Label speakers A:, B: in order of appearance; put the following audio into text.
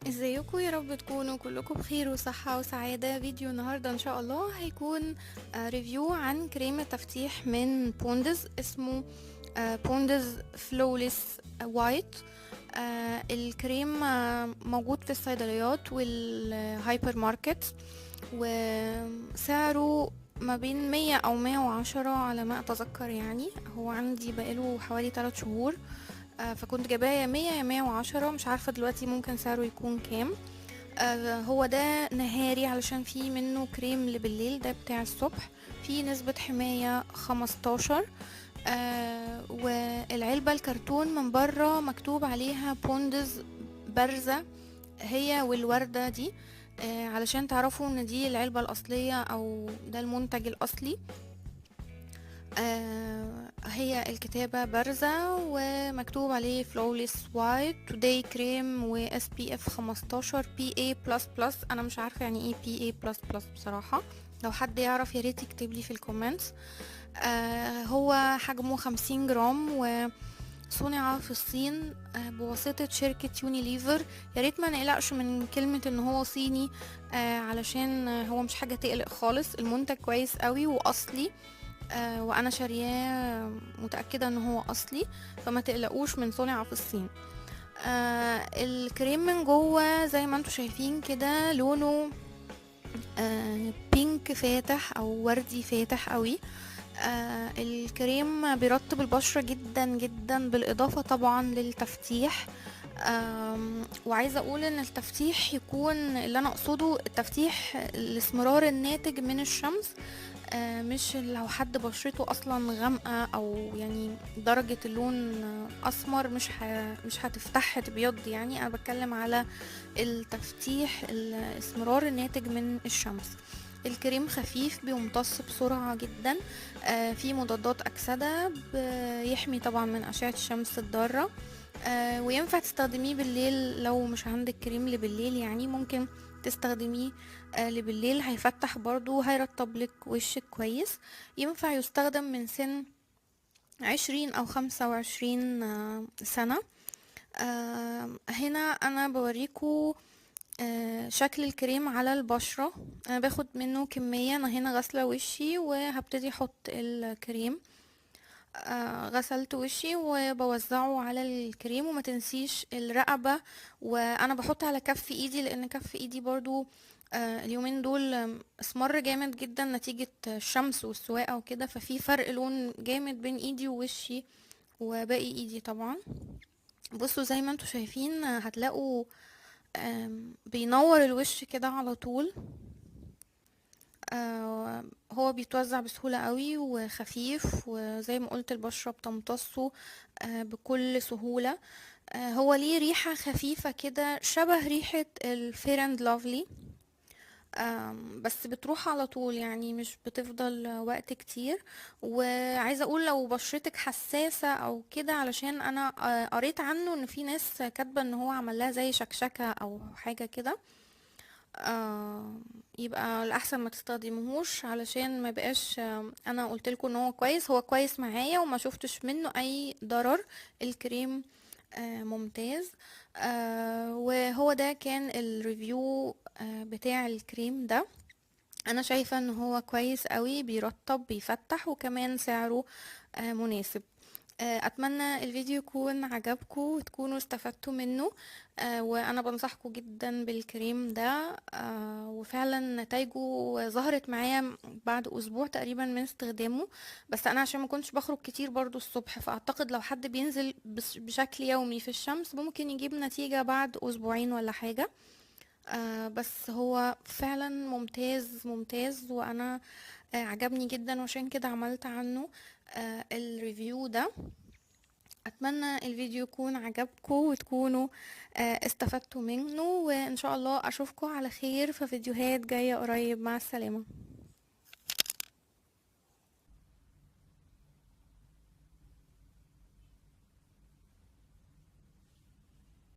A: ازيكم؟ يا رب تكونوا كلكم بخير وصحة وسعادة. فيديو النهاردة ان شاء الله هيكون ريفيو عن كريم التفتيح من بوندز، اسمه بوندز فلوليس وايت. الكريم موجود في الصيدليات والهايبر ماركت، وسعره ما بين 100 او 110 على ما اتذكر. يعني هو عندي بقاله حوالي 3 شهور، فكنت جايباه يا 100 يا 110، مش عارفة دلوقتي ممكن سعره يكون كام. هو ده نهاري علشان في منه كريم لبالليل، ده بتاع الصبح. في نسبة حماية 15. والعلبة الكرتون من بره مكتوب عليها بوندز بارزة، هي والوردة دي، علشان تعرفوا ان دي العلبة الأصلية او ده المنتج الأصلي. هي الكتابة بارزة ومكتوب عليه flawless white today cream و SPF 15 PA++. انا مش عارفة يعني ايه PA++ بصراحة، لو حد يعرف ياريت يكتب لي في الكومنتس. هو حجمه 50 جرام وصنع في الصين بواسطة شركة يونيليفر. ياريت ما نقلقش من كلمة ان هو صيني، علشان هو مش حاجة تقلق خالص، المنتج كويس قوي واصلي. وانا شارياه متأكدة ان هو اصلي، فما تقلقوش من صنع في الصين. الكريم من جوه زي ما انتوا شايفين كده لونه بينك فاتح او وردي فاتح قوي. الكريم بيرطب البشرة جدا جدا، بالاضافة طبعا للتفتيح. وعايزة اقول ان التفتيح يكون، اللي انا اقصده التفتيح الاسمرار الناتج من الشمس، مش لو حد بشرته اصلا غامقه او يعني درجه اللون اسمر مش هتفتح تبيض. يعني انا بتكلم على التفتيح الاسمرار الناتج من الشمس. الكريم خفيف بيمتص بسرعة جدا، فيه مضادات أكسدة بيحمي طبعا من أشعة الشمس الضارة. وينفع تستخدميه بالليل لو مش عندك كريم لبالليل، يعني ممكن تستخدميه لبالليل، هيفتح برضو هيرطب لك وشك كويس. ينفع يستخدم من سن 20 أو 25 سنة. هنا أنا بوريكو شكل الكريم على البشرة. أنا باخد منه كمية، أنا هنا غسلة وشي وهبتدي أحط الكريم. غسلت وشي وبوزعه على الكريم، وما تنسيش الرقبة. وانا بحط على كف ايدي لان كف ايدي برضو اليومين دول اسمر جامد جدا نتيجة الشمس والسواقة وكده، ففي فرق لون جامد بين ايدي ووشي وباقي ايدي طبعا. بصوا زي ما انتوا شايفين هتلاقوا بينور الوش كده على طول. هو بيتوزع بسهولة قوي وخفيف، وزي ما قلت البشرة بتمتصه بكل سهولة. هو ليه ريحة خفيفة كده شبه ريحة الفير اند لافلي، بس بتروح على طول، يعني مش بتفضل وقت كتير. وعايزة اقول لو بشرتك حساسة او كده، علشان انا قريت عنه ان في ناس كاتبة ان هو عمل لها زي شكشكة او حاجة كده، يبقى الاحسن ما تستخدموهوش، علشان ما بقاش. انا قلت لكم ان هو كويس، هو كويس معايا وما شفتش منه اي ضرر. الكريم ممتاز. وهو ده كان الريفيو بتاع الكريم ده. انا شايفة ان هو كويس قوي، بيرطب بيفتح، وكمان سعره مناسب. اتمنى الفيديو يكون عجبكم وتكونوا استفدتوا منه. وانا بنصحكم جدا بالكريم ده، وفعلا نتايجه ظهرت معايا بعد اسبوع تقريبا من استخدامه. بس انا عشان ما كنتش بخرج كتير برضو الصبح، فاعتقد لو حد بينزل بشكل يومي في الشمس ممكن يجيب نتيجة بعد اسبوعين ولا حاجة. بس هو فعلا ممتاز ممتاز، وانا عجبني جدا، وعشان كده عملت عنه الريفيو ده. اتمنى الفيديو يكون عجبكم وتكونوا استفدتوا منه، وان شاء الله اشوفكم على خير في فيديوهات جاية قريب. مع السلامة.